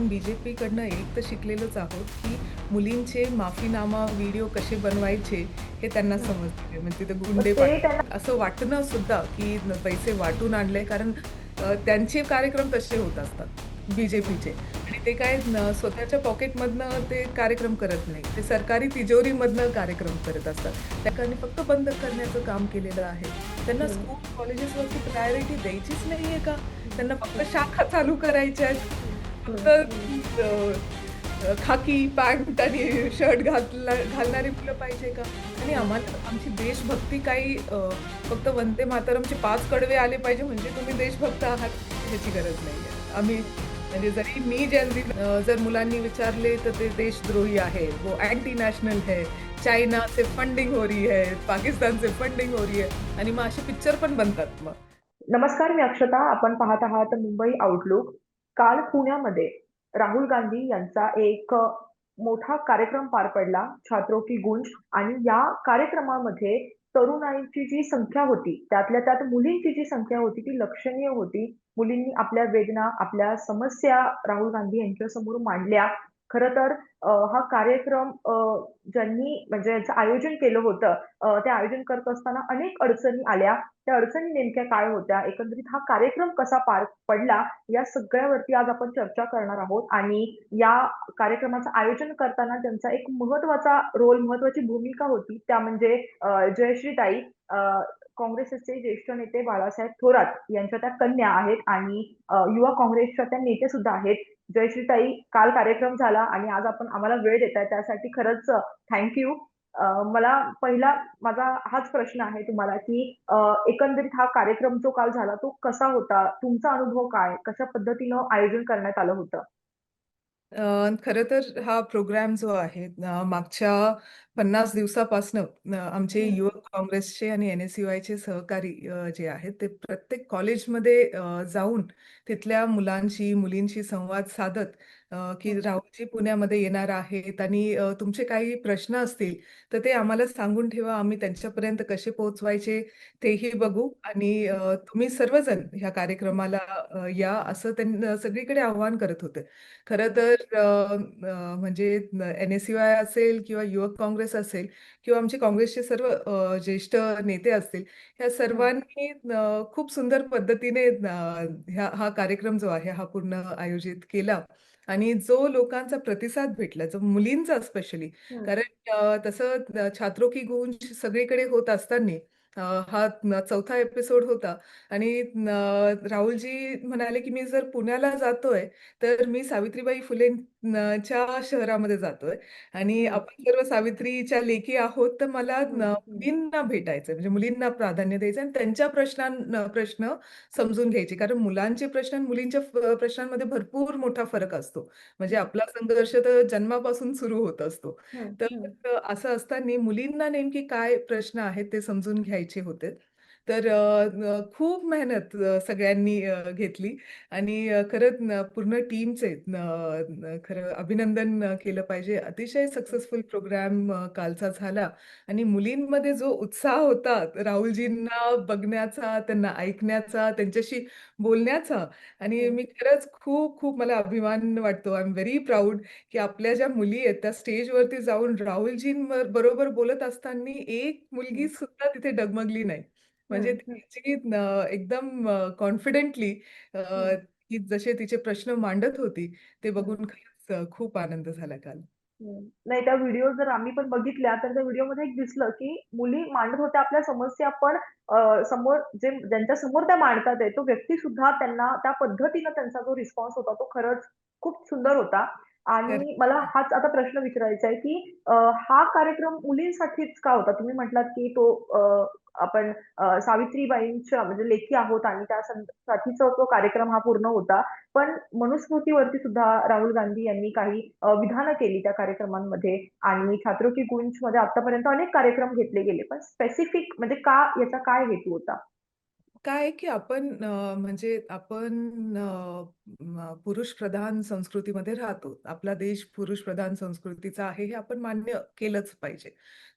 आपण बीजेपीकडनं एक तर शिकलेलोच आहोत, की मुलींचे माफीनामा व्हिडिओ कसे बनवायचे हे त्यांना हं. समजलेलं आहे. म्हणजे तिथे मग गुंडे ते त्यांना पाठवून असं वाटणं सुद्धा, की पैसे वाटून आणले कारण त्यांचे कार्यक्रम तसे होत असतात हं, बीजेपीचे आणि ते काय स्वतःच्या पॉकेटमधनं ते कार्यक्रम करत नाही. ते सरकारी तिजोरीमधनं कार्यक्रम करत असतात. त्या कारणी फक्त बंद करण्याचं काम केलेलं आहे. त्यांना हं, स्कूल कॉलेजेसवरती प्रायोरिटी द्यायचीच नाहीये का? हं, त्यांना फक्त हं, शाखा चालू करायच्या आहेत. हं, फक्त हं, हं, खाकी पॅन्ट आणि शर्ट घालणारी मुलं पाहिजे का? आणि हं, आम्हाला आमची देशभक्ती काही फक्त वंदे मातरमचे 5 कडवे आले पाहिजे म्हणजे तुम्ही देशभक्त आहात ह्याची गरज नाहीये. आम्ही म्हणजे जरी मी जर मुलांनी विचारले तर ते देशद्रोही आहे, वो अँटी नॅशनल है, चायना से फंडिंग हो रही है, पाकिस्तान से फंडिंग हो रही है आणि मग असे पिक्चर पण बनतात मग. नमस्कार, मी अक्षता. आपण पाहत आहात मुंबई आउटलुक. काल पुण्यामध्ये राहुल गांधी यांचा एक मोठा कार्यक्रम पार पडला, छात्रों की गूंज. आणि या कार्यक्रमामध्ये तरुणाईची जी संख्या होती, त्यातल्या त्यात मुलींची जी संख्या होती, ती लक्षणीय होती. मुलींनी आपल्या वेदना, आपल्या समस्या राहुल गांधी यांच्यासमोर मांडल्या. खरं तर हा कार्यक्रम ज्यांनी म्हणजे याचं आयोजन केलं होतं, ते आयोजन करत असताना अनेक अडचणी आल्या. त्या अडचणी नेमक्या काय होत्या? एकंदरीत हा कार्यक्रम कसा पार पडला? या सगळ्यावरती आज आपण चर्चा करणार आहोत आणि या कार्यक्रमाचं आयोजन करताना त्यांचा एक महत्त्वाचा रोल, महत्त्वाची भूमिका होती. त्या म्हणजे जयश्रीताई, अ, काँग्रेसचे ज्येष्ठ नेते बाळासाहेब थोरात यांच्या त्या कन्या आहेत आणि युवा काँग्रेसच्या त्या नेत्यासुद्धा आहेत. जयश्रीताई, काल कार्यक्रम झाला आणि आज आपण आम्हाला वेळ देताय त्यासाठी खरंच मला पहिला माझा हाच प्रश्न आहे तुम्हाला, की एकंदरीत हा कार्यक्रम जो काल झाला तो कसा होता? तुमचा अनुभव काय? कशा पद्धतीनं आयोजन करण्यात आलं होतं? खरं तर हा प्रोग्राम जो आहे मागच्या 50 दिवसापासनं आमचे हं, युवक काँग्रेसचे आणि एन-एस-यू-आयचे सहकारी जे आहेत ते प्रत्येक कॉलेजमध्ये जाऊन तिथल्या मुलांशी, मुलींशी संवाद साधत की हं, राहुलजी पुण्यामध्ये येणार आहेत आणि तुमचे काही प्रश्न असतील तर ते आम्हाला सांगून ठेवा. आम्ही त्यांच्यापर्यंत कसे पोहोचवायचे तेही हं, बघू आणि तुम्ही सर्वजण ह्या कार्यक्रमाला या असं त्यांनी सगळीकडे आवाहन करत होते. खरं हं, तर म्हणजे एन-एस-यू-आय असेल किंवा युवक काँग्रेस असेल किंवा आमचे काँग्रेसचे सर्व ज्येष्ठ नेते असतील, ह्या हं, सर्वांनी खूप सुंदर पद्धतीने हा कार्यक्रम जो आहे, हा पूर्ण आयोजित केला आणि जो लोकांचा प्रतिसाद भेटला, जो मुलींचा स्पेशली हं, कारण तसं छात्रों की गूंज सगळीकडे होत असताना हा 4था एपिसोड होता आणि राहुलजी म्हणाले, की "मी जर पुण्याला जातोय, तर मी सावित्रीबाई फुलेंच्या शहरामध्ये जातोय आणि हं, आपण सर्व सावित्रीच्या लेकी आहोत, तर मला हं, हं, मुलींना भेटायचंय, म्हणजे मुलींना प्राधान्य द्यायचं आणि त्यांच्या प्रश्न समजून घ्यायचे. कारण मुलांचे प्रश्न आणि मुलींच्या प्रश्नांमध्ये भरपूर मोठा फरक असतो. म्हणजे हं, आपला संघर्ष तर जन्मापासून सुरू होत असतो. हं, तर हं, असं असताना मुलींना नेमकी काय प्रश्न आहेत ते समजून घ्यायचे होते. तर खूप मेहनत सगळ्यांनी घेतली आणि खरंच पूर्ण टीमचे खरं अभिनंदन केलं पाहिजे. अतिशय हं, सक्सेसफुल प्रोग्राम कालचा झाला आणि मुलींमध्ये जो उत्साह होता राहुलजींना बघण्याचा, त्यांना ऐकण्याचा, त्यांच्याशी बोलण्याचा आणि हं, मी खरंच खूप मला अभिमान वाटतो. आय एम व्हेरी प्राउड की आपल्या ज्या मुली आहेत त्या स्टेजवरती जाऊन बरोबर बोलत असताना एक मुलगी हं, सुद्धा तिथे डगमगली नाही. म्हणजे हं, हं, तिची एकदम कॉन्फिडेंटली हं. की जसे तिचे प्रश्न मांडत होती, ते हं. बघून खरंच खूप आनंद झाला काल. हं. नाही, त्या व्हिडिओ जर आम्ही पण बघितल्या, तर त्या व्हिडिओमध्ये एक दिसलं, की मुली मांडत होत्या आपल्या समस्या, पण समोर ज्यांच्या समोर त्या मांडतात आहे, तो व्यक्ती सुद्धा त्यांना त्या पद्धतीनं त्यांचा जो रिस्पॉन्स होता, तो खरंच खूप सुंदर होता. करेक्ट, आणि मला करेक्ट. हाच आता प्रश्न विचारायचा आहे, की हा कार्यक्रम मुलींसाठीच का होता? तुम्ही म्हटलात, की तो आपण सावित्रीबाईंच्या म्हणजे लेकी आहोत आणि साठीचा तो कार्यक्रम हा पूर्ण होता. पण मनुस्मृतीवरती सुद्धा राहुल गांधी यांनी काही विधानं केली त्या कार्यक्रमांमध्ये आणि छात्रों की गूंजमध्ये आतापर्यंत अनेक कार्यक्रम घेतले गेले. पण स्पेसिफिक म्हणजे का याचा काय हेतू होता? काय आहे, की आपण म्हणजे आपण पुरुषप्रधान संस्कृतीमध्ये राहतो. आपला देश पुरुषप्रधान संस्कृतीचा आहे हे आपण मान्य केलंच पाहिजे.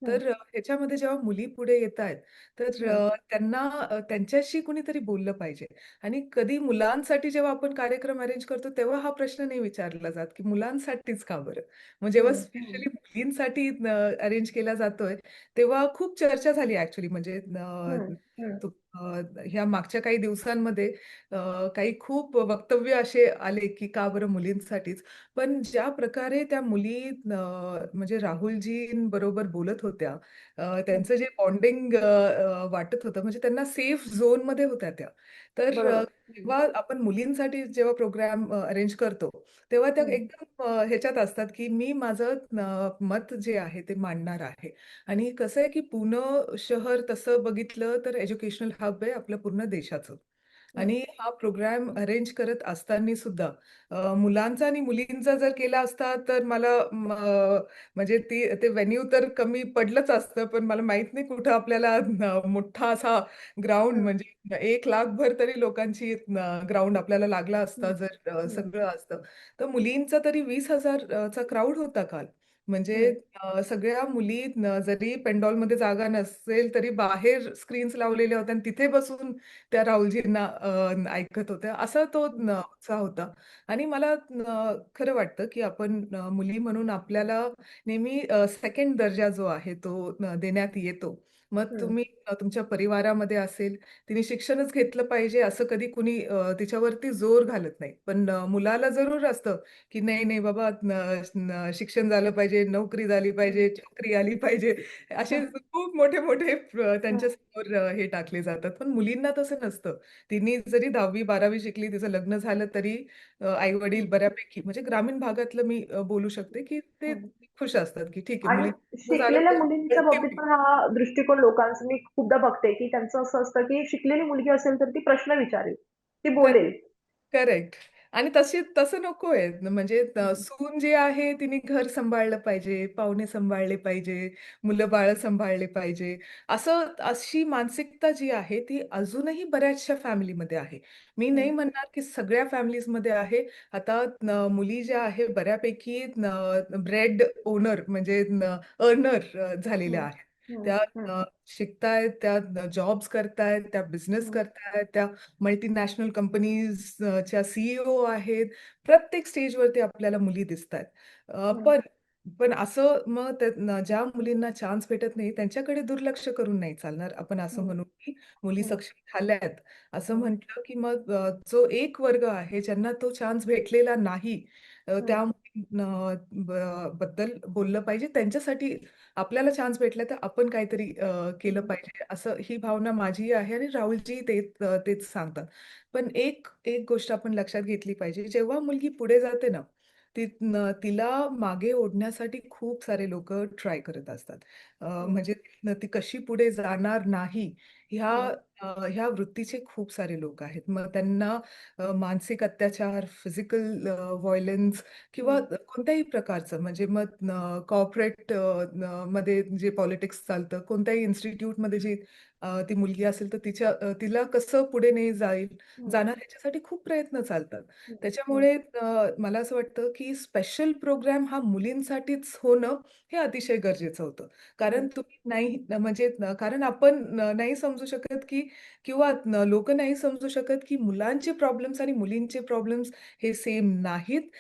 हं, तर ह्याच्यामध्ये जेव्हा मुली पुढे येतायत, तर हं, त्यांना त्यांच्याशी कुणीतरी बोललं पाहिजे आणि कधी मुलांसाठी जेव्हा आपण कार्यक्रम अरेंज करतो, तेव्हा हा प्रश्न नाही विचारला जात, की मुलांसाठीच का बरं? मग जेव्हा हं, हं, स्पेशली मुलींसाठी अरेंज केला जातोय, तेव्हा खूप चर्चा झाली ॲक्चुअली म्हणजे हं, हं, तो ह्या मागच्या काही दिवसांमध्ये काही खूप वक्तव्य असे आले, की का बरं मुलींसाठीच. पण ज्या प्रकारे त्या मुली म्हणजे राहुलजींबरोबर बोलत होत्या, हं. त्यांचं जे बॉन्डिंग वाटत होतं म्हणजे त्यांना सेफ झोनमध्ये होत्या त्या. तर बरोबर. हं, जेव्हा आपण मुलींसाठी जेव्हा प्रोग्राम अरेंज करतो, तेव्हा त्या हं, एकदम ह्याच्यात असतात, की मी माझं मत जे आहे ते मांडणार आहे. आणि कसं आहे, की पुणे शहर तसं बघितलं तर एज्युकेशनल हब आहे आपलं पूर्ण देशाचं. हं, आणि हा प्रोग्राम अरेंज करत असताना सुद्धा मुलांचा आणि मुलींचा जर केला असता तर मला म्हणजे ते व्हेन्यू तर कमी पडलंच असतं. पण मला माहीत नाही कुठं आपल्याला मोठा असा ग्राउंड हं, म्हणजे 1,00,000 भर तरी लोकांची ग्राउंड आपल्याला लागला असता हं, जर हं, सगळं असतं. तर मुलींचा तरी 20,000 चा क्राउड होता काल. म्हणजे हं, सगळ्या मुली जरी पेंडॉलमध्ये जागा नसेल तरी बाहेर स्क्रीन्स लावलेल्या होत्या आणि तिथे बसून त्या राहुलजींना ऐकत होत्या. असा तो हं, उत्साह होता आणि मला खरं वाटतं, की आपण मुली म्हणून आपल्याला नेहमी सेकंड दर्जा जो आहे तो देण्यात येतो. मग हं, तुम्ही तुमच्या परिवारामध्ये असेल, तिने शिक्षणच घेतलं पाहिजे असं कधी कुणी तिच्यावरती जोर घालत नाही. पण मुलाला जरूर असतं, की नाही, नाही बाबा शिक्षण झालं पाहिजे, नोकरी झाली हं, पाहिजे, चाकरी आली पाहिजे. असे खूप मोठे-मोठे हं, त्यांच्यासमोर हे टाकले जातात. पण मुलींना तसं नसतं. तिने जरी 10वी-12वी शिकली, तिचं लग्न झालं तरी आई-वडील हं, बऱ्यापैकी म्हणजे ग्रामीण भागातलं मी बोलू शकते, की ते हं. खुश असतात, की ठीक आहे आणि मुलीचं झालं शिकलेल्या मुलींच्या पाहिजे. बाबतीत पण हा दृष्टिकोन लोकांचा मी खूपदा बघते, की त्यांचं असं असतं, की शिकलेली मुलगी असेल तर ती प्रश्न विचारेल, ती बोलेल. करेक्ट. आणि तसं नकोय. म्हणजे हं, सून जी आहे तिने घर सांभाळलं पाहिजे, पाहुणे सांभाळले पाहिजे, मुलं-बाळं सांभाळले पाहिजे. अशी मानसिकता जी आहे ती अजूनही बऱ्याचशा फॅमिलीमध्ये आहे. मी हं, नाही म्हणणार की सगळ्या फॅमिलीजमध्ये आहे. आता मुली ज्या आहे बऱ्यापैकी ब्रेड ओनर म्हणजे अर्नर झालेल्या हं, आहेत. हं, त्या हं, शिकतायत, त्या जॉब्स करतायत, त्या बिझनेस हं, करतायत, त्या मल्टीनॅशनल कंपनीजच्या सी-ई-ओ आहेत. प्रत्येक स्टेजवरती आपल्याला मुली दिसतायत. हं, पण असं मग ज्या मुलींना चान्स भेटत नाही, त्यांच्याकडे दुर्लक्ष करून नाही चालणार. आपण असं हं, म्हणू, की मुली हं, सक्षम झाल्यात. असं हं, म्हटलं, की मग जो एक वर्ग आहे, ज्यांना तो चान्स भेटलेला नाही, हं, त्या मुलींना बद्दल बोललं पाहिजे. त्यांच्यासाठी आपल्याला चान्स भेटला तर आपण काहीतरी केलं हं, पाहिजे, असं ही भावना माझी आहे आणि राहुलजी तेच सांगतात. पण एक एक गोष्ट आपण लक्षात घेतली पाहिजे, जेव्हा मुलगी पुढे जाते ना, तिला मागे ओढण्यासाठी खूप सारे लोकं ट्राय करत असतात. हं, म्हणजे ती कशी पुढे जाणार नाही, ह्या हं, ह्या वृत्तीचे खूप सारे लोक आहेत. मग त्यांना मानसिक अत्याचार, फिजिकल व्हायलन्स किंवा हं, कोणत्याही प्रकारचं म्हणजे मग कॉर्पोरेट मध्ये जे पॉलिटिक्स चालतं, कोणत्याही इन्स्टिट्यूटमध्ये जी ती मुलगी असेल तर तिला कसं पुढे नाही हं, जाणार ह्याच्यासाठी खूप प्रयत्न चालतात. हं, हं, त्याच्यामुळे मला असं वाटतं, की स्पेशल प्रोग्राम हा मुलींसाठीच होणं हे अतिशय गरजेचं होतं. कारण हं, तुम्ही नाही म्हणजे कारण आपण नाही समजू शकत, की किंवा लोकं नाही समजू शकत, की मुलांचे प्रॉब्लेम्स आणि मुलींचे प्रॉब्लेम्स हे सेम नाहीत.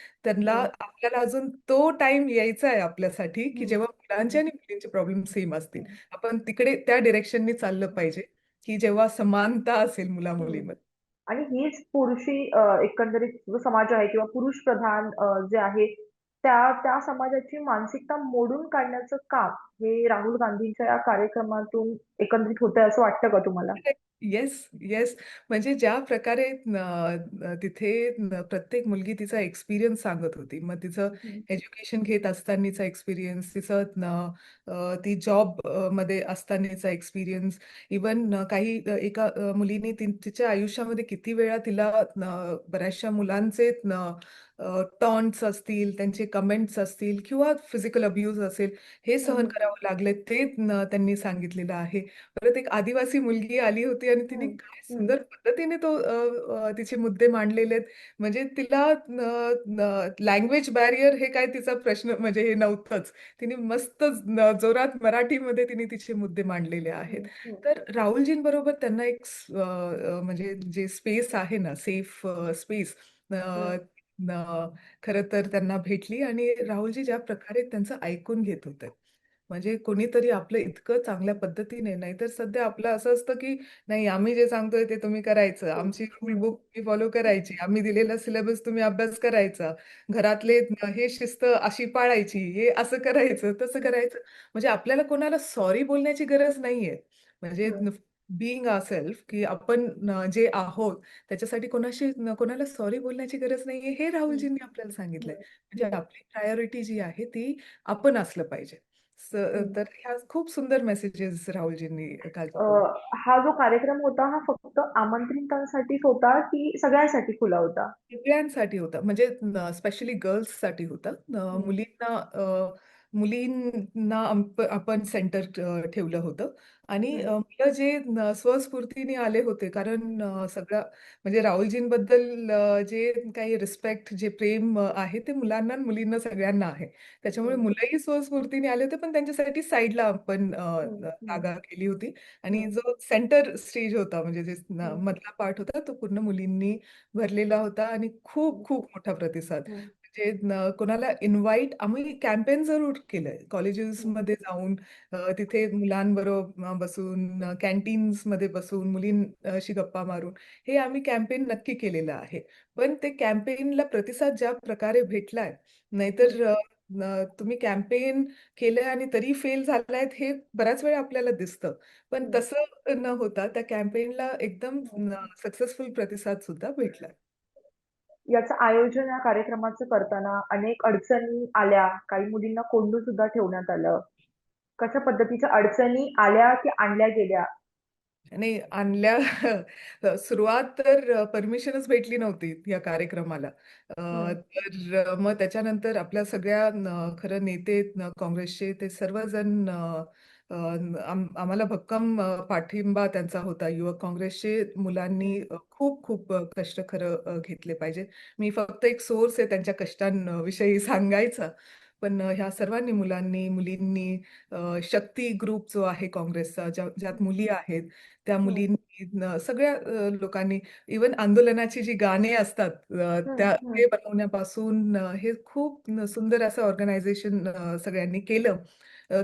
हं, आपल्याला अजून तो टाईम यायचा आहे आपल्यासाठी, की हं, जेव्हा मुलांचे हं, आणि मुलींचे प्रॉब्लेम सेम असतील. हं, आपण तिकडे त्या डायरेक्शननी चाललं हं, पाहिजे, की जेव्हा समानता असेल हं. मुला-मुलीमध्ये. आणि हीच पुरुषी एकंदरीत जो समाज आहे किंवा पुरुष प्रधान जे आहे, त्या त्या समाजाची मानसिकता मोडून काढण्याचं काम हे राहुल गांधींच्या या कार्यक्रमातून एकंदरीत होतंय असं वाटतं का तुम्हाला? Yes, yes. म्हणजे ज्या प्रकारे तिथे प्रत्येक मुलगी तिचा एक्सपिरियन्स सांगत होती. मग तिचं हं, एज्युकेशन घेत असतानाचा एक्सपिरियन्स, तिचं ती जॉब मध्ये असतानाचा एक्सपिरियन्स, इव्हन काही एका मुलीने तिच्या आयुष्यामध्ये किती वेळा तिला बऱ्याचशा मुलांचे टॉन्ट्स असतील, त्यांचे कमेंट्स असतील किंवा फिजिकल अब्यूज असेल, हे हं, सहन हं, करावं लागले ते त्यांनी सांगितलेलं आहे. परत एक आदिवासी मुलगी आली होती आणि तिने हं, काय हं, सुंदर पद्धतीने तिचे मुद्दे मांडलेले आहेत. म्हणजे तिला लँग्वेज बॅरियर हे काय तिचा प्रश्न म्हणजे हे नव्हतंच. तिने मस्त जोरात मराठीमध्ये तिने तिचे मुद्दे मांडलेले आहेत. हं, हं, तर राहुलजींबरोबर त्यांना एक म्हणजे जे स्पेस आहे ना, सेफ स्पेस हं, खरं तर त्यांना भेटली आणि राहुलजी ज्या प्रकारे त्यांचं ऐकून घेत होते. म्हणजे कोणीतरी आपलं इतकं चांगल्या पद्धतीने नाहीतर सध्या आपलं असं असतं, की नाही आम्ही जे सांगतोय ते तुम्ही करायचं. हं, आमची रूल बुक तुम्ही फॉलो करायची. आम्ही दिलेला सिलेबस तुम्ही अभ्यास करायचा. घरातले हे शिस्त अशी पाळायची. हे असं करायचं, तसं हं, करायचं. म्हणजे आपल्याला कोणाला सॉरी बोलण्याची गरज नाहीये. म्हणजे हं, बीइंग आवरसेल्फ की आपण जे आहोत त्याच्यासाठी कोणाला सॉरी बोलण्याची गरज नाहीये, हे हं, राहुलजींनी आपल्याला सांगितलंय. हं, म्हणजे आपली प्रायोरिटी जी आहे ती आपण असलं पाहिजे. स हं. तर ह्या खूप सुंदर मेसेजेस राहुलजींनी काल अ, हा जो कार्यक्रम होता हा फक्त आमंत्रितांसाठीच होता की सगळ्यांसाठी खुला होता? सगळ्यांसाठी होता. म्हणजे स्पेशली गर्ल्ससाठी होता. हं, मुलींना आपण सेंटर ठेवलं होतं आणि हं, मुलं जे स्वस्फूर्तीने आले होते कारण सगळं म्हणजे राहुलजींबद्दल जे काही रिस्पेक्ट, जे प्रेम आहे ते मुलांना आणि मुलींना सगळ्यांना आहे. त्याच्यामुळे हं, मुलंही स्वस्फूर्तीने आले होते, पण त्यांच्यासाठी साइडला आपण हं, हं, जागा केली होती आणि हं, जो सेंटर स्टेज होता म्हणजे जे हं, मधला पार्ट होता, तो पूर्ण मुलींनी भरलेला होता आणि खूप हं, खूप मोठा प्रतिसाद. हं, म्हणजे कोणाला इन्व्हाईट आम्ही कॅम्पेन जरूर केलंय. हं, कॉलेजेसमध्ये जाऊन तिथे मुलांबरोबर बसून कॅन्टीन्समध्ये बसून मुलींशी गप्पा मारून हे आम्ही कॅम्पेन नक्की केलेलं आहे. पण ते कॅम्पेनला प्रतिसाद ज्या प्रकारे भेटलाय, हं, नाहीतर तुम्ही कॅम्पेन केलंय आणि तरी फेल झालायत हे बऱ्याच वेळा आपल्याला दिसतं. पण हं, तसं न होता त्या कॅम्पेनला एकदम हं. सक्सेसफुल प्रतिसाद सुद्धा भेटलाय. याचं आयोजन या कार्यक्रमाचं करताना अनेक अडचणी आल्या, काही मुलींना कोंडून सुद्धा ठेवण्यात आलं. कशा पद्धतीच्या अडचणी आल्या की आणल्या गेल्या? नाही आणल्या सुरुवात तर परमिशनच भेटली नव्हती या कार्यक्रमाला. हं, तर मग त्याच्यानंतर आपल्या सगळ्या खरं नेते काँग्रेसचे ते सर्वजण अ, आम्हाला भक्कम पाठिंबा त्यांचा होता. युवक काँग्रेसचे हं, मुलांनी खूप खूप कष्ट खरं घेतले पाहिजे. मी फक्त एक सोर्स आहे त्यांच्या कष्टांविषयी सांगायचा. पण ह्या सर्वांनी मुलांनी, मुलींनी शक्ती ग्रुप जो आहे काँग्रेसचा ज्यात मुली आहेत, त्या हं, मुलींनी सगळ्या लोकांनी इव्हन आंदोलनाची जी गाणी असतात हं, हं, ते बनवण्यापासून हे खूप सुंदर असं ऑर्गनायझेशन सगळ्यांनी केलं.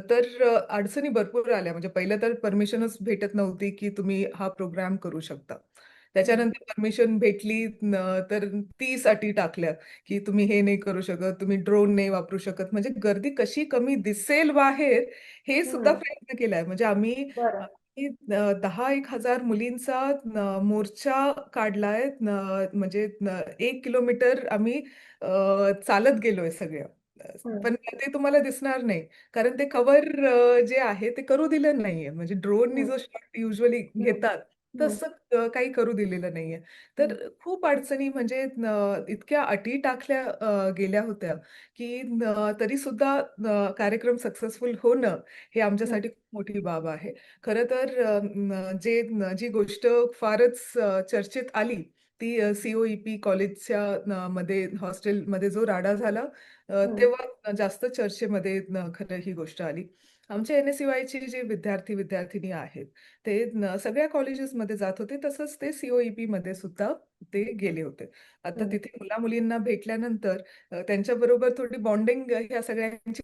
तर अडचणी भरपूर आल्या. म्हणजे पहिलं तर परमिशनच भेटत नव्हती, की तुम्ही हा प्रोग्राम करू शकता. हं, त्याच्यानंतर परमिशन भेटली तर 30 अटी टाकल्या, की तुम्ही हे नाही करू शकत, तुम्ही ड्रोन नाही वापरू शकत. म्हणजे गर्दी कशी कमी दिसेल बाहेर हे सुद्धा हं. प्रयत्न केलाय. म्हणजे बरं. आम्ही 10,000-1,000 मुलींचा मोर्चा काढलाय. म्हणजे 1 किलोमीटर आम्ही चालत गेलोय सगळ्या. हं, पण ते तुम्हाला दिसणार नाही. कारण ते कव्हर जे आहे ते करू दिलं नाहीये. म्हणजे ड्रोननी हं, जो शॉट युजुअली हं, घेतात, हं, तसं काही करू दिलेलं नाहीये. तर हं, खूप अडचणी म्हणजे इतक्या अटी टाकल्या गेल्या होत्या, की तरीसुद्धा कार्यक्रम सक्सेसफुल होणं हे हं, आमच्यासाठी खूप मोठी बाब आहे. खरं तर जी गोष्ट फारच चर्चेत आली, ती COEP कॉलेजच्या मध्ये हॉस्टेलमध्ये जो राडा झाला, हं, तेव्हा जास्त चर्चेमध्ये खरं ही गोष्ट आली. आमच्या NSUIचे जे विद्यार्थी-विद्यार्थिनी आहेत, ते सगळ्या कॉलेजेसमध्ये जात होते. तसंच ते COEPमध्ये सुद्धा ते गेले होते. आता हं, तिथे मुला-मुलींना भेटल्यानंतर त्यांच्याबरोबर थोडी बॉन्डिंग ह्या सगळ्यांची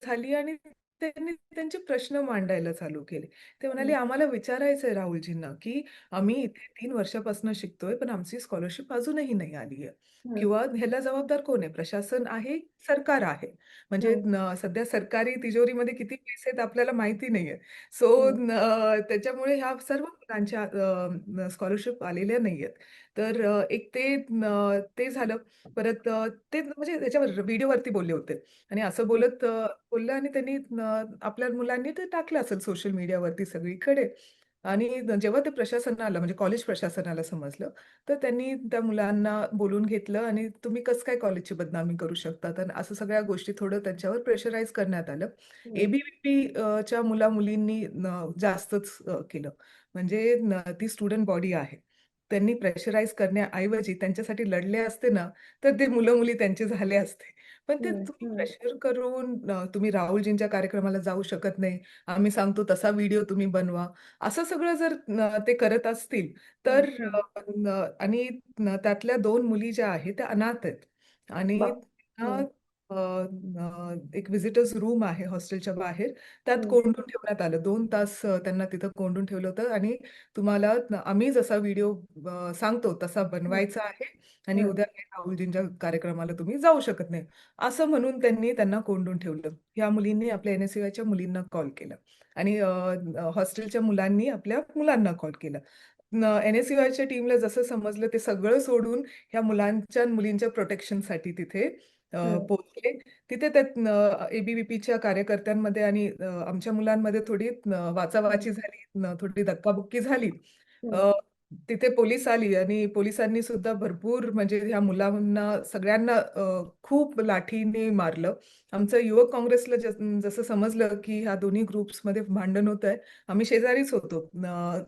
झाली आणि त्यांनी त्यांचे प्रश्न मांडायला चालू केले. ते म्हणाले, हं, "आम्हाला विचारायचं आहे राहुलजींना, की आम्ही इथे 3 वर्षापासून शिकतोय, पण आमची स्कॉलरशिप अजूनही नाही आली आहे हं, किंवा ह्याला जबाबदार कोण आहे? प्रशासन आहे, सरकार आहे. म्हणजे हं, सध्या सरकारी तिजोरीमध्ये किती पैसे आहेत आपल्याला माहिती नाहीये. सो हं, त्याच्यामुळे ह्या सर्व मुलांच्या स्कॉलरशिप आलेल्या नाहीयेत. तर एक ते झालं. परत ते म्हणजे त्याच्यावर व्हिडिओवरती बोलले होते आणि असं हं, बोललं आणि त्यांनी आपल्या मुलांनी ते टाकलं असेल सोशल मीडियावरती सगळीकडे. आणि जेव्हा ते प्रशासनाला म्हणजे कॉलेज प्रशासनाला समजलं, तर त्यांनी त्या मुलांना बोलून घेतलं आणि तुम्ही कसं काय कॉलेजची बदनामी करू शकता? तर असं सगळ्या गोष्टी थोडं त्यांच्यावर प्रेशराईज करण्यात आलं. हं, ए च्या मुला-मुलींनी जास्तच केलं. म्हणजे ती स्टुडंट बॉडी आहे. त्यांनी प्रेशराईज करण्याऐवजी त्यांच्यासाठी लढले असते ना, तर ते मुलं-मुली त्यांचे झाले असते. पण ते हं, तुम्ही हं, प्रेशर करून तुम्ही राहुलजींच्या कार्यक्रमाला जाऊ शकत नाही. आम्ही सांगतो तसा व्हिडिओ तुम्ही बनवा. असं सगळं जर ते करत असतील, हं, तर हं. आणि त्यातल्या 2 मुली ज्या आहेत त्या अनाथ आहेत आणि बाप त्यांना हं, एक व्हिजिटर्स रूम आहे हॉस्टेलच्या बाहेर, त्यात हं, कोंडून ठेवण्यात आलं. 2 तास त्यांना तिथं कोंडून ठेवलं होतं आणि तुम्हाला आम्ही जसा व्हिडिओ सांगतो तसा हं, बनवायचा आहे आणि हं, उद्या काही राहुलजींच्या कार्यक्रमाला तुम्ही जाऊ शकत नाही. असं म्हणून त्यांनी त्यांना कोंडून ठेवलं. ह्या मुलींनी आपल्या एन-एस-यू-आयच्या मुलींना कॉल केला. आणि हॉस्टेलच्या मुलांनी आपल्या मुलांना कॉल केला. एन-एस-यू-आयच्या टीमला जसं समजलं ते सगळं सोडून ह्या मुलांच्या आणि मुलींच्या प्रोटेक्शनसाठी तिथे हं, पोहोचले. तिथे त्या ए कार्यकर्त्यांमध्ये आणि आमच्या मुलांमध्ये थोडी हं, वाचावाची झाली, थोडी धक्काबुक्की झाली. हं, अ, तिथे पोलीस आली आणि पोलिसांनी सुद्धा भरपूर म्हणजे ह्या मुलांना सगळ्यांना खूप लाठीने मारलं. आमचं युवक काँग्रेसला जसं समजलं, की ह्या दोन्ही ग्रुप्समध्ये भांडण होतंय. आम्ही शेजारीच होतो.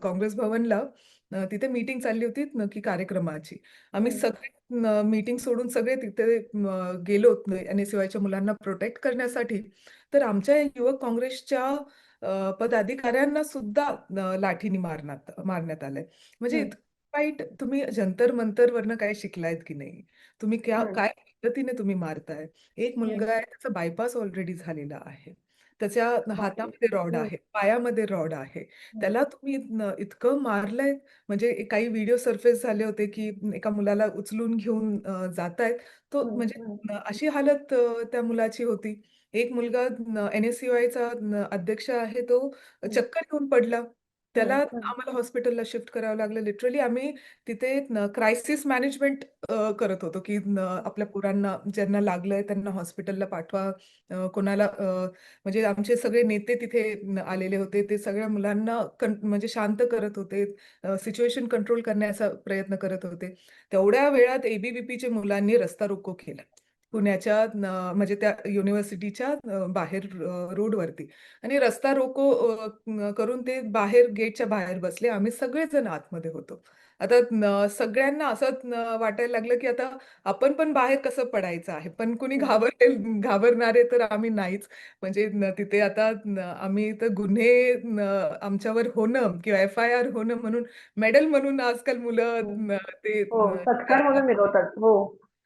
काँग्रेस भवनला तिथे मीटिंग चालली होती की कार्यक्रमाची. आम्ही हं, सगळे मीटिंग सोडून सगळे तिथे गेलो एन-एस-यू-आयच्या मुलांना प्रोटेक्ट करण्यासाठी. तर आमच्या युवक काँग्रेसच्या पदाधिकाऱ्यांना सुद्धा लाठीने मारण्यात आलंय. म्हणजे हं, इतकं वाईट तुम्ही जंतर-मंतरवरनं काय शिकलायत की नाही? तुम्ही हं, काय पद्धतीने तुम्ही मारताय? एक हं. मुलगा आहे त्याचा बायपास ऑलरेडी झालेला आहे. त्याच्या बापरे! हातामध्ये रॉड हं, आहे, पायामध्ये रॉड आहे. हं, त्याला तुम्ही इतकं मारलंय म्हणजे काही व्हिडिओ सर्फेस झाले होते, की एका मुलाला उचलून घेऊन जातायत. तो हं, म्हणजे हं, अशी हालत त्या मुलाची होती. एक मुलगा एन-एस-यू-आयचा अध्यक्ष आहे तो हं, चक्कर येऊन पडला. त्याला हं, हं, आम्हाला हॉस्पिटलला शिफ्ट करावं लागलं. लिटरली आम्ही तिथे क्रायसिस मॅनेजमेंट करत होतो, की आपल्या पोरांना ज्यांना लागलंय त्यांना हॉस्पिटलला पाठवा. कोणाला म्हणजे आमचे सगळे नेते तिथे आलेले होते. ते सगळ्या मुलांना म्हणजे शांत करत होते. सिच्युएशन कंट्रोल करण्याचा प्रयत्न करत होते. तेवढ्या वेळात ए मुलांनी रस्ता रोको केला. पुण्याच्या म्हणजे त्या युनिव्हर्सिटीच्या बाहेर रोडवरती आणि रस्ता रोको करून ते बाहेर गेटच्या बाहेर बसले. आम्ही सगळेजण आतमध्ये होतो. आता सगळ्यांना असं वाटायला लागलं, की आता आपण पण बाहेर कसं पडायचं आहे. पण कुणी हं, घाबरणारे तर आम्ही नाहीच. म्हणजे तिथे आता आम्ही तर गुन्हे आमच्यावर होणं किंवा एफ-आय-आर होणं म्हणून मेडल म्हणून आजकाल मुलं हं. ते हो, सत्कार करतात. म्हणून मिरवतात. हो.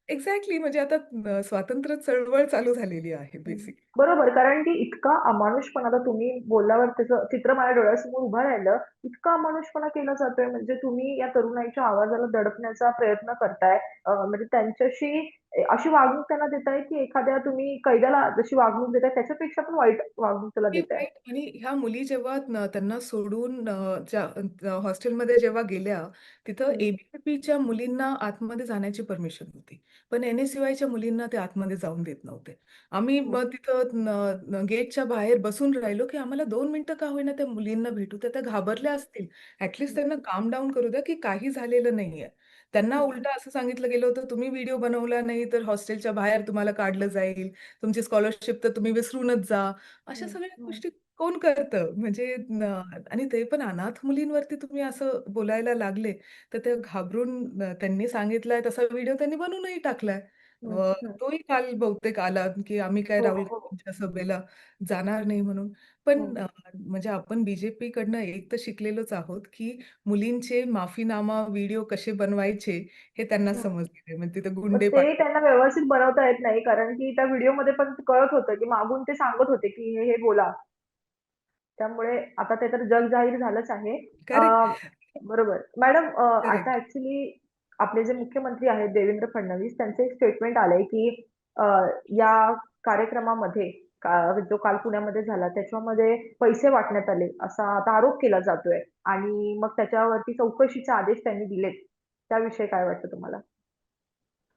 एक्झॅक्टली म्हणजे आता स्वातंत्र्य चळवळ चालू झालेली आहे हं. बेसिकली. बरोबर. कारण की इतका अमानुषपणा आता तुम्ही बोलल्यावर त्याचं चित्र माझ्या डोळ्यासमोर उभं राहिलं. इतका अमानुषपणा केला जातोय म्हणजे तुम्ही या तरुणाईच्या आवाजाला दडपण्याचा प्रयत्न करताय. म्हणजे त्यांच्याशी अशी वागणूक त्यांना देताय, की एखाद्या तुम्ही कैद्याला जशी वागणूक देताय त्याच्यापेक्षा पण वाईट वागणूक त्याला ती देताय. वाईट आणि ह्या मुली जेव्हा त्यांना सोडून हॉस्टेलमध्ये जेव्हा गेल्या, तिथं हं, ए मुलींना आतमध्ये जाण्याची परमिशन होती. पण एन-एस-यू-आयच्या मुलींना ते आतमध्ये जाऊन देत नव्हते. आम्ही हं, मग तिथं गेटच्या बाहेर बसून राहिलो, की आम्हाला 2 मिनिटं का होईना त्या मुलींना भेटू. त्या घाबरल्या असतील. हं, त्यांना काल्म डाउन करू द्या, की काही झालेलं नाहीये. त्यांना हं, उलटं असं सांगितलं गेलं होतं, "तुम्ही व्हिडिओ बनवला नाही तर हॉस्टेलच्या बाहेर तुम्हाला काढलं जाईल. तुमची स्कॉलरशिप तर तुम्ही विसरूनच जा." अशा हं, सगळ्या हं, गोष्टी कोण करतं? म्हणजे आणि ते पण अनाथ मुलींवरती तुम्ही असं बोलायला लागले, तर त्या घाबरून त्यांनी सांगितलाय तसा व्हिडिओ त्यांनी बनवूनही टाकलाय. हं, हं. तोही काल बहुतेक आला, की आम्ही काय हो, राहुल हो. गांधींच्या सभेला जाणार नाही म्हणून. पण हं, म्हणजे आपण कडनं एक तर शिकलेलोच आहोत, की मुलींचे माफीनामा व्हिडिओ कसे बनवायचे हे त्यांना हं. समजलेलं आहे. म्हणजे तिथे मग गुंडे ते त्यांना व्यवस्थित बनवता येत नाही, कारण की त्या व्हिडिओमध्ये पण कळत होतं, की मागून ते सांगत होते, की हे बोला. त्यामुळे आता ते तर जग जाहीर झालंच आहे. अ, करेक्ट, बरोबर. मॅडम आता करेक्ट. ॲक्चुअली आपले जे मुख्यमंत्री आहेत देवेंद्र फडणवीस त्यांचं एक स्टेटमेंट आलंय, की अ, या कार्यक्रमामध्ये जो काल पुण्यामध्ये झाला त्याच्यामध्ये पैसे वाटण्यात आले, असा आता आरोप केला जातोय आणि मग त्याच्यावरती चौकशीचे आदेश त्यांनी दिलेत. त्याविषयी काय वाटतं तुम्हाला?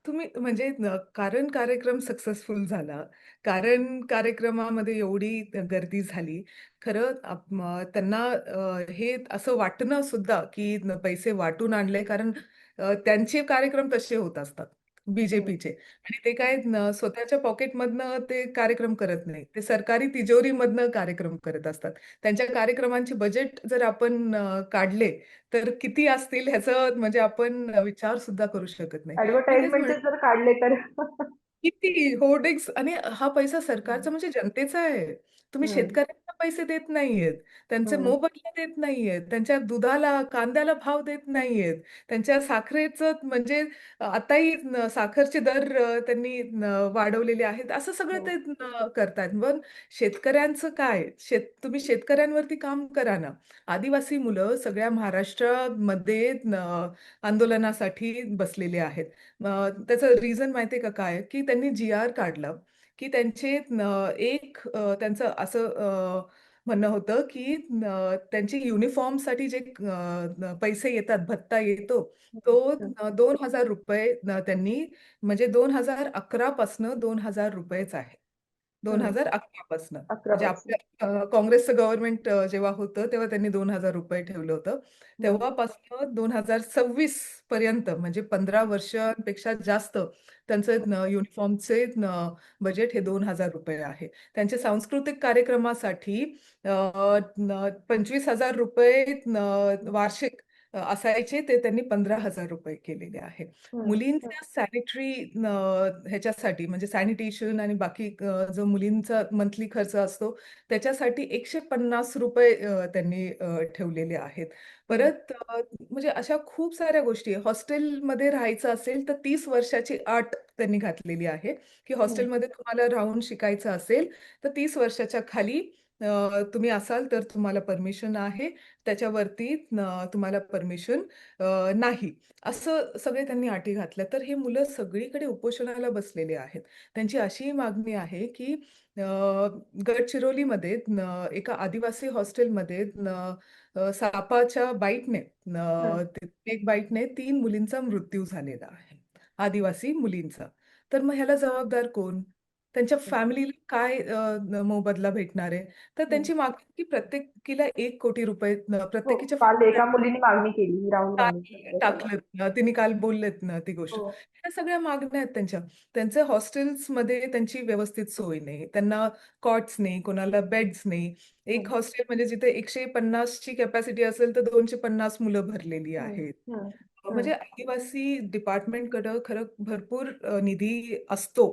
तुम्ही म्हणजे कारण कार्यक्रम सक्सेसफुल झाला. कारण कार्यक्रमामध्ये एवढी गर्दी झाली. खरं त्यांना हे असं वाटणं सुद्धा, की पैसे वाटून आणले कारण त्यांचे कार्यक्रम तसे होत असतात, हं, बी-जे-पीचे आणि ते काय स्वतःच्या पॉकेटमधनं ते कार्यक्रम करत नाही. ते सरकारी तिजोरीमधनं कार्यक्रम करत असतात. त्यांच्या कार्यक्रमांचे बजेट जर आपण काढले, तर किती असतील ह्याचं म्हणजे आपण विचार सुद्धा करू शकत नाही. मी तेच ॲडव्हर्टाइजमेंटचे म्हणते जर काढले तर किती होर्डिंग्स आणि हा पैसा हं, सरकारचा म्हणजे जनतेचा आहे. तुम्ही हं, शेतकऱ्यांना पैसे देत नाहीयेत. त्यांचे हं, मोबदला देत नाहीयेत. त्यांच्या दुधाला, कांद्याला भाव देत नाहीयेत. त्यांच्या साखरेचं म्हणजे आताही साखरचे दर त्यांनी वाढवलेले आहेत. असं सगळं हं, ते करतायत. पण शेतकऱ्यांचं काय? तुम्ही शेतकऱ्यांवरती काम करा ना. आदिवासी मुलं सगळ्या महाराष्ट्रामध्ये आंदोलनासाठी बसलेले आहेत. त्याचं रिझन माहिती आहे का काय? की त्यांनी जी-आर काढला, की त्यांचे त्यांचं असं म्हणणं होतं, की त्यांची युनिफॉर्मसाठी जे पैसे येतात, भत्ता येतो, हं, तो हं, ₹2000 त्यांनी म्हणजे 2011 पासनं ₹2000च आहे. हं. 2011 पासनं. 11 म्हणजे पासून. आपल्या काँग्रेसचं गव्हर्नमेंट जेव्हा होतं, तेव्हा त्यांनी ₹2000 ठेवलं होतं. हं, तेव्हापासनं 2026 पर्यंत म्हणजे 15 वर्षांपेक्षा जास्त त्यांचं युनिफॉर्मचे बजेट हे ₹2000 आहे. त्यांच्या सांस्कृतिक कार्यक्रमासाठी ₹25,000 वार्षिक असायचे ते त्यांनी ₹15,000 केलेले आहे. हं, हं, मुलींच्या सॅनिटरी ह्याच्यासाठी म्हणजे सॅनिटेशन आणि बाकी जो मुलींचा मंथली खर्च असतो, त्याच्यासाठी ₹150 त्यांनी ठेवलेले आहेत. हं, परत म्हणजे अशा खूप साऱ्या गोष्टी आहे. हॉस्टेलमध्ये राहायचं असेल तर 30 वर्षाची अट त्यांनी घातलेली आहे, की हं, हॉस्टेलमध्ये तुम्हाला राहून शिकायचं असेल, तर 30 वर्षाच्या खाली तुम्ही असाल तर तुम्हाला परमिशन आहे. त्याच्यावरती तुम्हाला परमिशन नाही. असं सगळे त्यांनी अटी घातल्या. तर हे मुलं सगळीकडे उपोषणाला बसलेले आहेत. त्यांची अशी मागणी आहे, की गडचिरोलीमध्ये एका आदिवासी हॉस्टेलमध्ये सापाच्या बाईटने हं, एक बाईटने 3 मुलींचा मृत्यू झालेला आहे. आदिवासी मुलींचा. तर मग ह्याला जबाबदार कोण? त्यांच्या हं, फॅमिलीला काय मोबदला भेटणार आहे? तर हं. त्यांची मागणी की प्रत्येकीला ₹1,00,00,000 हो, प्रत्येकीच्या काल एका मुलीने मागणी केली राहुल काल गांधींकडे परवा. टाकलेत ना, तिने काल बोललेत ना ती गोष्ट. हो. ह्या सगळ्या मागण्या आहेत त्यांच्या. त्यांच्या हॉस्टेल्समध्ये त्यांची व्यवस्थित सोय नाही. त्यांना कॉट्स नाही, कोणाला बेड्स नाही. एक हं, हॉस्टेल म्हणजे जिथे 150 ची कॅपॅसिटी असेल, तर 250 मुलं भरलेली हं, आहेत. हं, हं, म्हणजे आदिवासी डिपार्टमेंटकडं खरं भरपूर निधी असतो.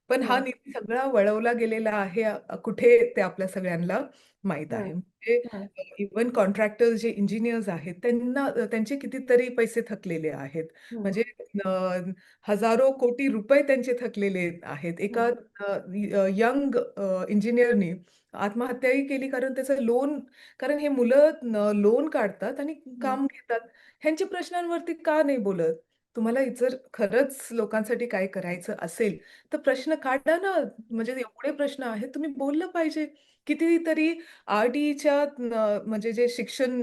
पण हा हं, निधी सगळा वळवला गेलेला आहे कुठे ते आपल्या सगळ्यांना माहीत हं, आहे. म्हणजे हं, इव्हन कॉन्ट्रॅक्टर्स जे इंजिनिअर्स आहेत, त्यांना त्यांचे कितीतरी पैसे थकलेले आहेत. हं, म्हणजे अ, हजारो कोटी रुपये त्यांचे थकलेले आहेत. एका हं, यंग इंजिनिअरनी आत्महत्याही केली कारण त्याचं लोन कारण हे मुलं लोन काढतात आणि हं, काम घेतात. ह्यांच्या प्रश्नांवरती का नाही बोलत? तुम्हाला जर खरंच लोकांसाठी काय करायचं असेल, तर प्रश्न काढा ना. म्हणजे एवढे प्रश्न आहेत, तुम्ही बोललं पाहिजे. कितीतरी आर-टीच्या म्हणजे जे शिक्षण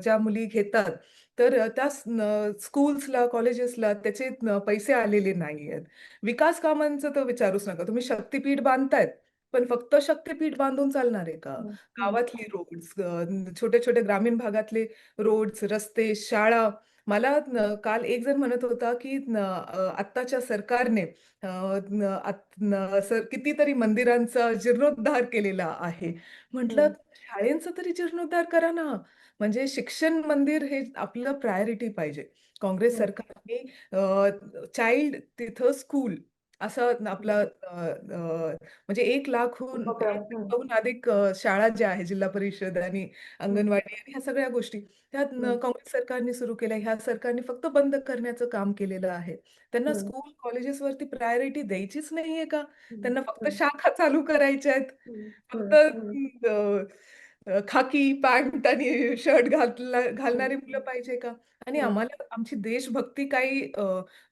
ज्या मुली घेतात, तर त्या स्कूल्सला, कॉलेजेसला त्याचे पैसे आलेले नाहीयेत. विकास कामांचं तर विचारूच नका. तुम्ही शक्तिपीठ बांधतायत, पण फक्त शक्तिपीठ बांधून चालणार आहे का? हं, हं, गावातली रोड्स, छोटे-छोटे ग्रामीण भागातले रोड्स, रस्ते, शाळा. मला काल एक जण म्हणत होता, की आत्ताच्या सरकारने अ, न आत न सर कितीतरी मंदिरांचा जीर्णोद्धार केलेला आहे. म्हटलं हं, शाळेंचा तरी जीर्णोद्धार करा ना. म्हणजे शिक्षण मंदिर हे आपलं प्रायोरिटी पाहिजे. काँग्रेस हं, सरकारने चाइल्ड तिथं स्कूल असं आपला म्हणजे 1,00,000हून उपक्रम. हं, अधिक शाळा ज्या आहेत जिल्हा परिषद आणि हं, अंगणवाडी आणि ह्या सगळ्या गोष्टी त्या हं, काँग्रेस सरकारने सुरू केल्या. ह्या सरकारने फक्त बंद करण्याचं काम केलेलं आहे. त्यांना हं, स्कूल, कॉलेजेसवरती प्रायोरिटी द्यायचीच नाहीये का? हं, त्यांना फक्त हं, शाखा चालू करायच्या आहेत. हं, फक्त हं, हं, खाकी पॅन्ट आणि शर्ट हं, घालणारी मुलं पाहिजे का? आणि हं, आम्हाला आमची देशभक्ती काही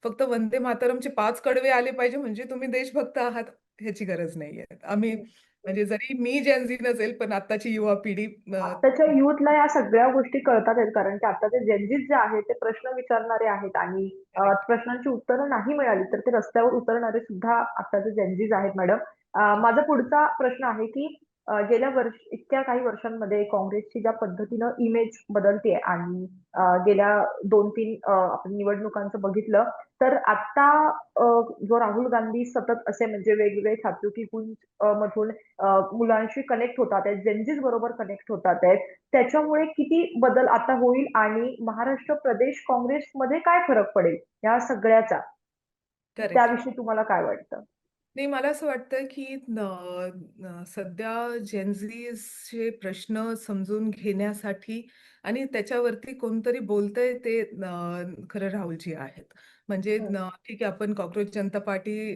फक्त वंदे मातरमचे 5 कडवे आले पाहिजे म्हणजे तुम्ही देशभक्त आहात ह्याची गरज नाहीये. आम्ही हं. म्हणजे जरी मी जेन झी नसेल, पण आत्ताची युवा पिढी आत्ताच्या युथला या सगळ्या गोष्टी कळतात आहेत, कारण की आत्ताचे जेनझीज जे आहेत ते प्रश्न विचारणारे आहेत आणि करेक्ट. प्रश्नांची उत्तरं नाही मिळाली तर ते रस्त्यावर उतरणारे सुद्धा आत्ताचे जेनझीज आहेत मॅडम. माझा पुढचा प्रश्न आहे की गेल्या इतक्या काही वर्षांमध्ये काँग्रेसची ज्या पद्धतीनं इमेज बदलते आणि गेल्या 2-3 आपण निवडणुकांचं बघितलं तर आता जो राहुल गांधी सतत असे म्हणजे वेगवेगळे छात्रवृत्ती गुंज मधून मुलांशी कनेक्ट होतात आहेत, जेनझीज बरोबर कनेक्ट होतात आहेत. त्याच्यामुळे किती बदल आता होईल आणि महाराष्ट्र प्रदेश काँग्रेसमध्ये काय फरक पडेल या सगळ्याचा? करेक्ट. त्याविषयी तुम्हाला काय वाटतं? नाही, मला असं वाटतं की सध्या जेनझीचे प्रश्न समजून घेण्यासाठी आणि त्याच्यावरती कोणतरी बोलतंय ते खरं राहुलजी आहेत. म्हणजे हं, ठीक आहे, आपण कॉक्रोच जनता पार्टी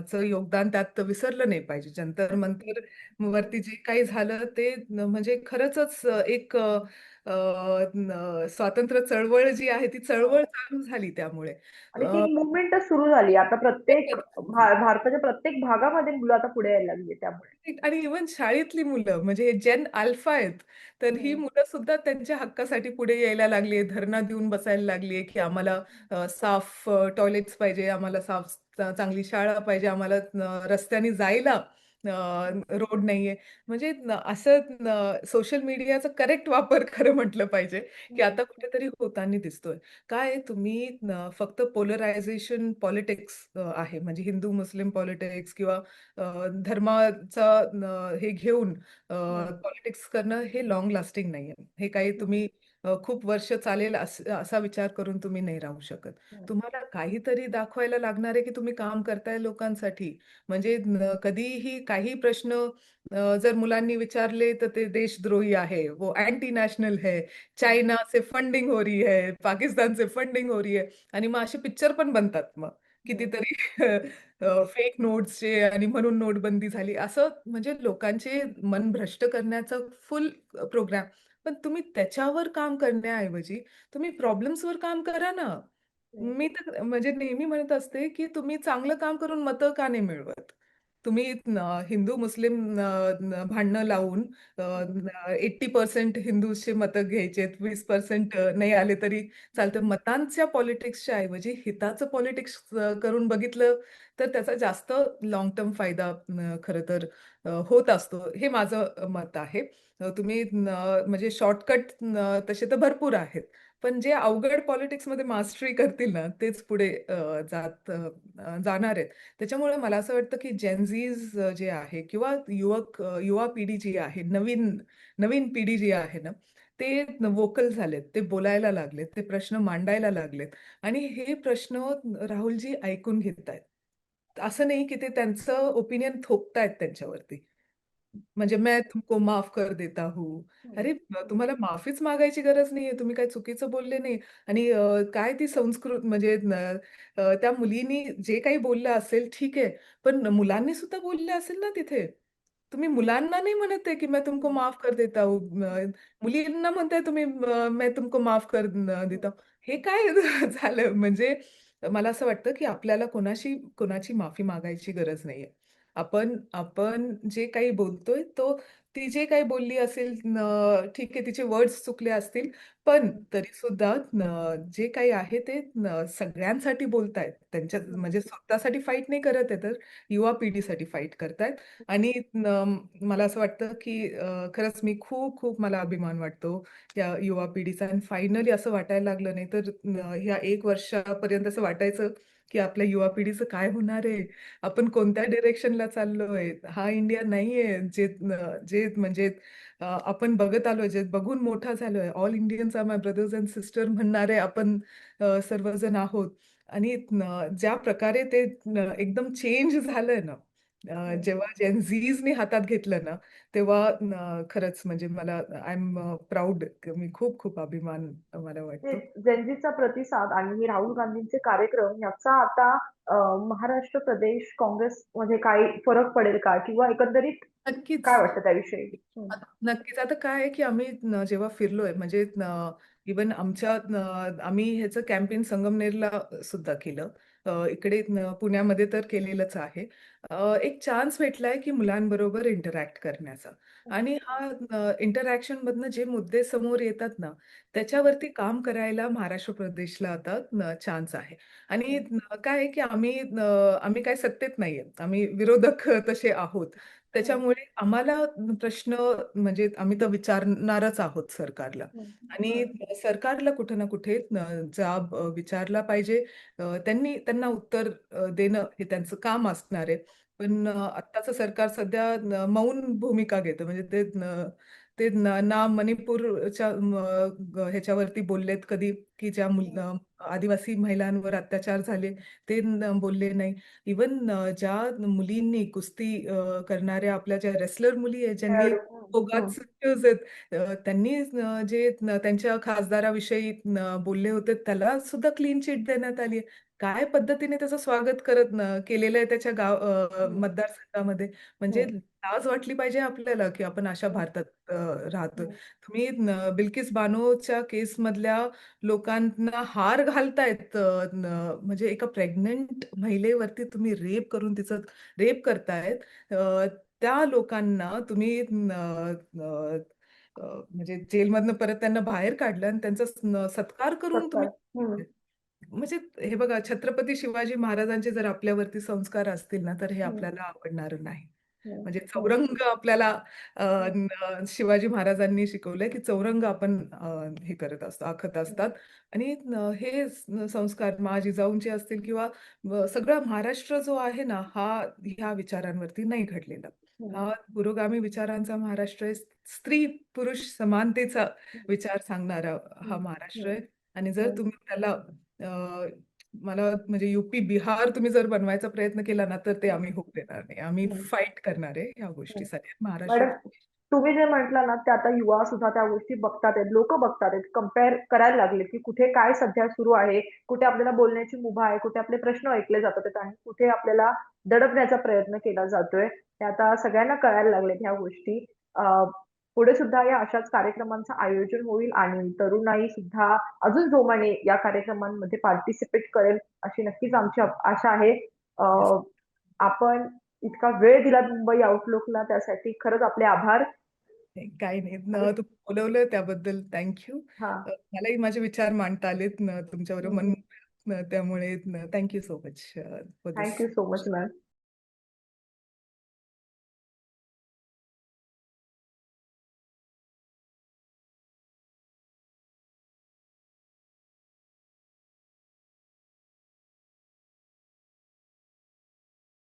चं योगदान त्यात विसरलं नाही पाहिजे. जंतर मंतर वरती जे काही झालं ते म्हणजे खरंच एक स्वातंत्र्य चळवळ जी आहे ती हं. चळवळ चालू झाली त्यामुळे. आणि ती एक मूव्हमेंटच सुरू झाली. आता प्रत्येक भारताच्या प्रत्येक भागामध्ये मुलं आता पुढे यायला लागली त्यामुळे. आणि इव्हन शाळेतली मुलं म्हणजे हे जेन अल्फा आहेत, तर ही हं, मुलं सुद्धा त्यांच्या हक्कासाठी पुढे यायला लागली आहे. धरणा देऊन बसायला लागली आहे, की आम्हाला साफ टॉयलेट्स पाहिजे, आम्हाला साफ चांगली शाळा पाहिजे, आम्हाला रस्त्याने जायला रोड नाहीये. म्हणजे सोशल मीडियाचा करेक्ट वापर खरं म्हटलं पाहिजे, की हं, आता कुठेतरी होताना दिसतोय. काय आहे, तुम्ही फक्त पोलरायझेशन पॉलिटिक्स आहे म्हणजे हिंदू-मुस्लिम पॉलिटिक्स किंवा धर्माचा हे घेऊन हं, पॉलिटिक्स करणं हे लाँग लास्टिंग नाहीये. हे काही हं, तुम्ही खूप वर्ष चालेल असा विचार करून तुम्ही नाही राहू शकत. हं, तुम्हाला काहीतरी दाखवायला लागणार आहे, की तुम्ही काम करताय लोकांसाठी. म्हणजे कधीही काही प्रश्न जर मुलांनी विचारले तर ते देशद्रोही आहे, वो अँटी नॅशनल है, हं, चायना से फंडिंग हो रही है, पाकिस्तान से फंडिंग हो रही है आणि मग असे पिक्चर पण बनतात मग. हं, कितीतरी हं, फेक नोट्सचे आणि म्हणून नोटबंदी झाली. असं म्हणजे लोकांचे मन भ्रष्ट करण्याचा फुल प्रोग्राम. पण तुम्ही त्याच्यावर काम करण्याऐवजी तुम्ही प्रॉब्लेम्सवर काम करा ना. हं, मी तर म्हणजे नेहमी म्हणत असते, की तुम्ही चांगलं काम करून मतं का नाही मिळवत? तुम्ही हिंदू-मुस्लिम भांडणं लावून हं, 80% हिंदूचे मतं घ्यायचे, 20% नाही आले तरी चालतं. मतांच्या पॉलिटिक्सच्या ऐवजी हिताचं पॉलिटिक्स करून बघितलं, तर त्याचा जास्त लाँग टर्म फायदा खरं तर होत असतो. हे माझं मत आहे. तुम्ही म्हणजे शॉर्टकट तसे तर भरपूर आहेत. पण जे अवघड पॉलिटिक्समध्ये मास्टरी करतील ना, तेच पुढे जाणार आहेत. त्याच्यामुळे मला असं वाटतं, की जेन जे आहे किंवा युवा पिढी जी आहे, नवीन नवीन पिढी जी आहे ना, ते व्होकल झालेत. ते बोलायला लागलेत. ते प्रश्न मांडायला लागलेत आणि हे प्रश्न राहुलजी ऐकून घेतायत. असं नाही, की ते त्यांचं ओपिनियन थोपतायत त्यांच्यावरती. म्हणजे मैं तुमको माफ कर देता हूँ. हं, अरे, तुम्हाला माफीच मागायची गरज नाहीये. तुम्ही काही चुकीचं बोलले नाही आणि काय ती संस्कृत म्हणजे त्या मुलीनी जे काही बोललं असेल ठीक आहे. पण मुलांनी सुद्धा बोललं असेल ना तिथे. तुम्ही मुलांना नाही म्हणत आहे, की मैं तुमको हं, माफ कर देता हूँ. हं, मुलींना म्हणताय तुम्ही मैं तुमको माफ कर देता हूँ. हे काय झालं? म्हणजे मला असं वाटतं, की आपल्याला कोणाची माफी मागायची गरज नाहीये. आपण आपण जे काही बोलतोय ती जे काही बोलली असेल ठीक आहे तिचे वर्ड्स चुकले असतील, पण हं, तरीसुद्धा जे काही आहे ते सगळ्यांसाठी बोलतायत. हं, म्हणजे स्वतःसाठी फाईट नाही करत आहे तर युवा पिढीसाठी फाईट करतायत आणि मला असं वाटतं, की खरंच मी खूप मला अभिमान वाटतो या युवा पिढीचा आणि फायनली असं वाटायला लागलं नाही तर ह्या 1 वर्षापर्यंत असं वाटायचं, की आपल्या युवा पिढीचं काय होणार आहे? आपण कोणत्या डायरेक्शनला चाललोय? हा इंडिया नाहीये जे म्हणजे आपण बघत आलोय, जे बघून मोठा झालोय. ऑल इंडियन्स आर माय ब्रदर्स एंड सिस्टर म्हणणारे आपण सर्वजण आहोत आणि ज्या प्रकारे ते एकदम चेंज झालंय ना, हं, जेव्हा जेन झीजनी हातात घेतलं ना, तेव्हा खरंच म्हणजे मला आय एम प्राउड. मी खूप खूप अभिमान मला ते वाटतो. जेनझीचा प्रतिसाद आणि राहुल गांधींचे कार्यक्रम याचा आता महाराष्ट्र प्रदेश काँग्रेसमध्ये काही फरक पडेल का? किंवा एकंदरीत नक्कीच. काय वाटतं त्याविषयी? हं. नक्कीच. आता काय आहे, की आम्ही जेव्हा फिरलोय म्हणजे इव्हन आम्ही ह्याचं कॅम्पेन संगमनेरला सुद्धा केलं. इकडे पुण्यामध्ये तर केलेलंच आहे. एक चान्स भेटलाय, की मुलांबरोबर इंटरॅक्ट करण्याचा हं. आणि हा इंटरॅक्शनमधनं जे मुद्दे समोर येतात ना, त्याच्यावरती काम करायला महाराष्ट्र प्रदेशला आता चान्स आहे आणि हं. काय आहे, की आम्ही काय सत्तेत नाहीये. आम्ही विरोधक तसे आहोत. हं. त्याच्यामुळे आम्हाला प्रश्न म्हणजे आम्ही तर विचारणारच आहोत सरकारला हं. आणि हं. सरकारला कुठे ना कुठे जाब विचारला पाहिजे. त्यांना उत्तर देणं हे त्यांचं काम असणार आहे. पण आत्ताचं सरकार सध्या मौन भूमिका घेतं. म्हणजे ते ना मणिपूरच्या ह्याच्यावरती बोललेत कधी, की ज्या हं. आदिवासी महिलांवर अत्याचार झाले, ते बोलले नाही. इव्हन ज्या मुलींनी कुस्ती करणाऱ्या आपल्या ज्या रेसलर मुली आहेत, ज्यांनी खेळाडू. हं. भोगात हं. सिक्युअर्स आहेत, त्यांनी जे त्यांच्या खासदाराविषयी बोलले होते, त्याला सुद्धा क्लीन चिट देण्यात आली आहे. काय पद्धतीने त्याचं स्वागत केलेलं आहे त्याच्या हं. मतदारसंघामध्ये. म्हणजे हं. लाज वाटली पाहिजे आपल्याला, की आपण अशा हं. भारतात राहतोय. हं. तुम्ही बिल्किस बानोच्या केसमधल्या लोकांना हार घालतायत. म्हणजे एका प्रेग्नंट महिलेवरती तुम्ही रेप करून तिचं रेप करतायत. त्या लोकांना तुम्ही म्हणजे जेलमधनं परत त्यांना बाहेर काढलं आणि त्यांचा सत्कार करून तुम्ही सत्कार. हं. म्हणजे हे बघा छत्रपती शिवाजी महाराजांचे जर आपल्यावरती संस्कार असतील ना, तर हे हं. आपल्याला आवडणार नाही. हं. म्हणजे हं. चौरंग आपल्याला हं. शिवाजी महाराजांनी शिकवलंय, की चौरंग आपण हे करत असतो, आखत हं. असतात आणि हे संस्कार माझ्या जिजाऊंचे असतील किंवा सगळा महाराष्ट्र जो आहे ना, हा ह्या विचारांवरती नाही घडलेला. हं. हा पुरोगामी विचारांचा महाराष्ट्र आहे. स्त्री-पुरुष समानतेचा हं. विचार सांगणारा हा हं. महाराष्ट्र हं. आहे आणि जर हं. तुम्ही त्याला मला म्हणजे यूपी, बिहार तुम्ही जर बनवायचा प्रयत्न केला ना, तर ते हं. आम्ही होऊ देणार नाही. आम्ही हं. फाईट करणार आहे ह्या हं. गोष्टीसाठी. महाराष्ट्र मॅडम, तुम्ही जे म्हटलं ना, ते आता युवा सुद्धा त्या गोष्टी बघतात आहेत, लोकं बघतात आहेत, कंपेअर करायला लागले, की कुठे काय सध्या सुरू आहे, कुठे आपल्याला बोलण्याची मुभा आहे, कुठे आपले प्रश्न ऐकले जातात आहेत आणि कुठे आपल्याला दडपण्याचा प्रयत्न केला जातोय. हे आता सगळ्यांना कळायला लागलेत ह्या गोष्टी. अ, पुढे सुद्धा या अशाच कार्यक्रमांचं आयोजन होईल आणि तरुणाई सुद्धा अजून जोमाने या कार्यक्रमांमध्ये पार्टिसिपेट करेल, अशी नक्कीच आमची आशा आहे. अ, येस. आपण इतका वेळ दिलात मुंबई आउटलुकला त्यासाठी खरंच आपले आभार. काही नाही. आणि तुम्ही बोलवलं त्याबद्दल थँक यू. हां. मलाही माझे विचार मांडता आलेत तुमच्याबरोबर हं, हं. त्यामुळे thank so much for thank this. You so much ma'am.